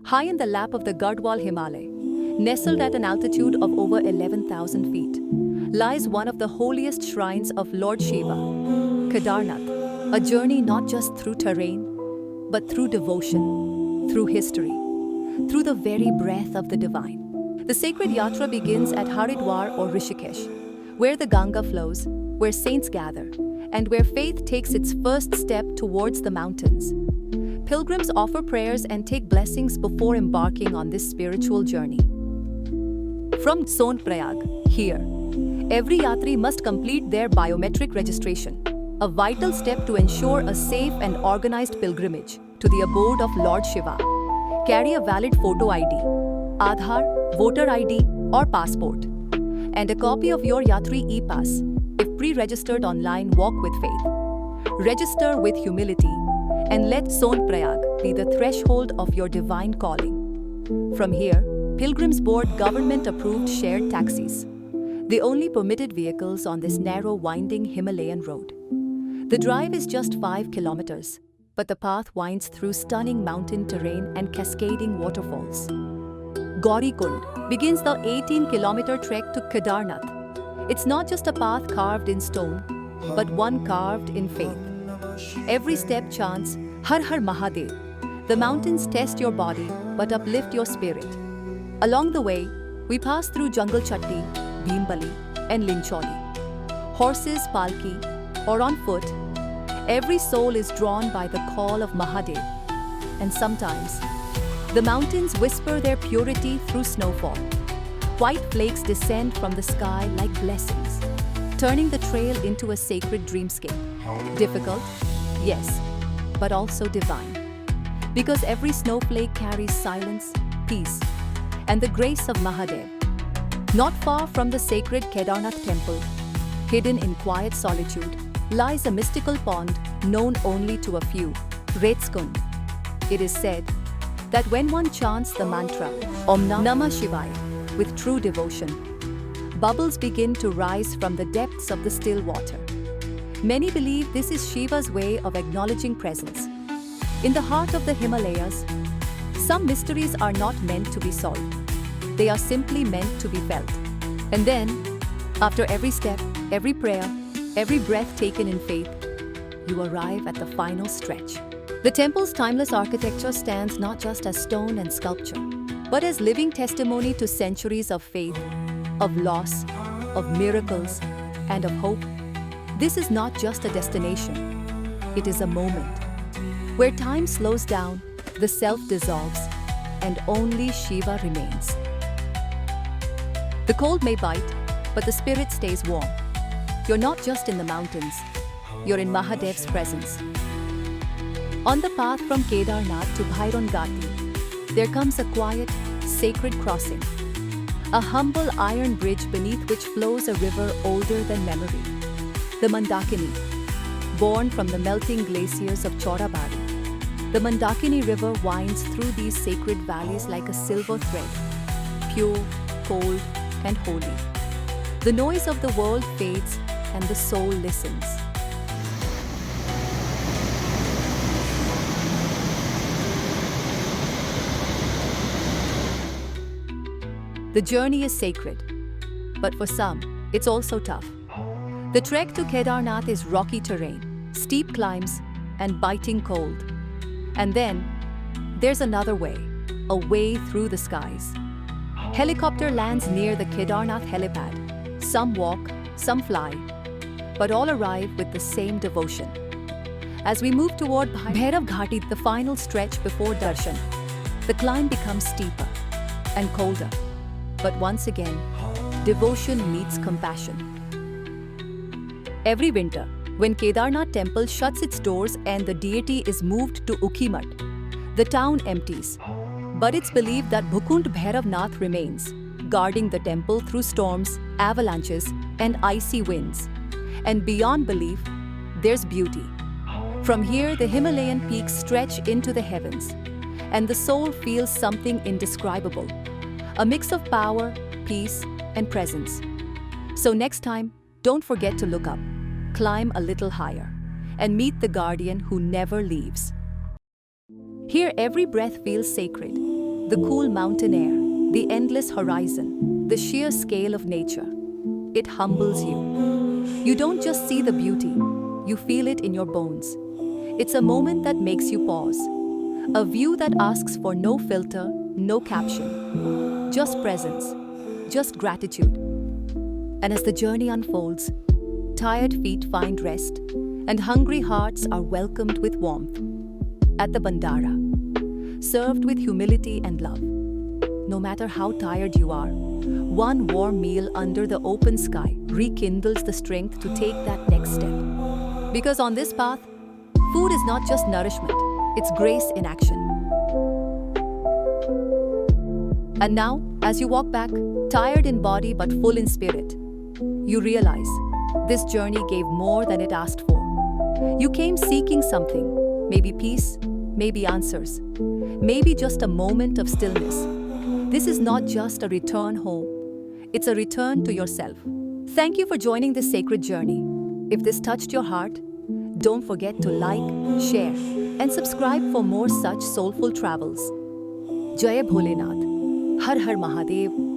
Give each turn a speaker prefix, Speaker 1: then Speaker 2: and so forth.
Speaker 1: High in the lap of the Garhwal Himalaya, nestled at an altitude of over 11,000 feet, lies one of the holiest shrines of Lord Shiva, Kedarnath, a journey not just through terrain, but through devotion, through history, through the very breath of the divine. The sacred yatra begins at Haridwar or Rishikesh, where the Ganga flows, where saints gather, and where faith takes its first step towards the mountains. Pilgrims offer prayers and take blessings before embarking on this spiritual journey. From Sonprayag, here, every yatri must complete their biometric registration, a vital step to ensure a safe and organized pilgrimage to the abode of Lord Shiva. Carry a valid photo ID, Aadhaar, voter ID, or passport, and a copy of your Yatri e-pass. If pre-registered online, walk with faith. Register with humility, and let Sonprayag be the threshold of your divine calling. From here, pilgrims board government-approved shared taxis, the only permitted vehicles on this narrow, winding Himalayan road. The drive is just 5 kilometers, but the path winds through stunning mountain terrain and cascading waterfalls. Gaurikund begins the 18-kilometer trek to Kedarnath. It's not just a path carved in stone, but one carved in faith. Every step chants, Har Har Mahadev. The mountains test your body, but uplift your spirit. Along the way, we pass through Jungle Chatti, Bhimbali, and Lincholi. Horses, palki, or on foot, every soul is drawn by the call of Mahadev. And sometimes, the mountains whisper their purity through snowfall. White flakes descend from the sky like blessings, turning the trail into a sacred dreamscape. Difficult, yes, but also divine. Because every snowflake carries silence, peace, and the grace of Mahadev. Not far from the sacred Kedarnath Temple, hidden in quiet solitude, lies a mystical pond known only to a few, Retskund. It is said that when one chants the mantra Om Namah Shivaya with true devotion, bubbles begin to rise from the depths of the still water. Many believe this is Shiva's way of acknowledging presence. In the heart of the Himalayas, some mysteries are not meant to be solved. They are simply meant to be felt. And then, after every step, every prayer, every breath taken in faith, you arrive at the final stretch. The temple's timeless architecture stands not just as stone and sculpture, but as living testimony to centuries of faith, of loss, of miracles, and of hope. This is not just a destination, it is a moment where time slows down, the self dissolves, and only Shiva remains. The cold may bite, but the spirit stays warm. You're not just in the mountains, you're in Mahadev's presence. On the path from Kedarnath to Bhairav Ghati, there comes a quiet, sacred crossing. A humble iron bridge beneath which flows a river older than memory. The Mandakini, born from the melting glaciers of Chorabari. The Mandakini River winds through these sacred valleys like a silver thread, pure, cold, and holy. The noise of the world fades and the soul listens. The journey is sacred, but for some, it's also tough. The trek to Kedarnath is rocky terrain, steep climbs, and biting cold. And then, there's another way, a way through the skies. Helicopter lands near the Kedarnath helipad. Some walk, some fly, but all arrive with the same devotion. As we move toward Bhairav Ghati, the final stretch before darshan, the climb becomes steeper and colder. But once again, devotion meets compassion. Every winter, when Kedarnath Temple shuts its doors and the deity is moved to Ukhimat, the town empties. But it's believed that Bhukund Bhairav Nath remains, guarding the temple through storms, avalanches, and icy winds. And beyond belief, there's beauty. From here, the Himalayan peaks stretch into the heavens, and the soul feels something indescribable. A mix of power, peace, and presence. So next time, don't forget to look up, climb a little higher, and meet the guardian who never leaves. Here, every breath feels sacred. The cool mountain air, the endless horizon, the sheer scale of nature. It humbles you. You don't just see the beauty, you feel it in your bones. It's a moment that makes you pause. A view that asks for no filter, no caption. Just presence, just gratitude. And as the journey unfolds, tired feet find rest, and hungry hearts are welcomed with warmth. At the Bhandara, served with humility and love. No matter how tired you are, one warm meal under the open sky rekindles the strength to take that next step. Because on this path, food is not just nourishment, it's grace in action. And now, as you walk back, tired in body but full in spirit, you realize this journey gave more than it asked for. You came seeking something, maybe peace, maybe answers, maybe just a moment of stillness. This is not just a return home, it's a return to yourself. Thank you for joining this sacred journey. If this touched your heart, don't forget to like, share, and subscribe for more such soulful travels. Jai Bholenath, Har Har Mahadev.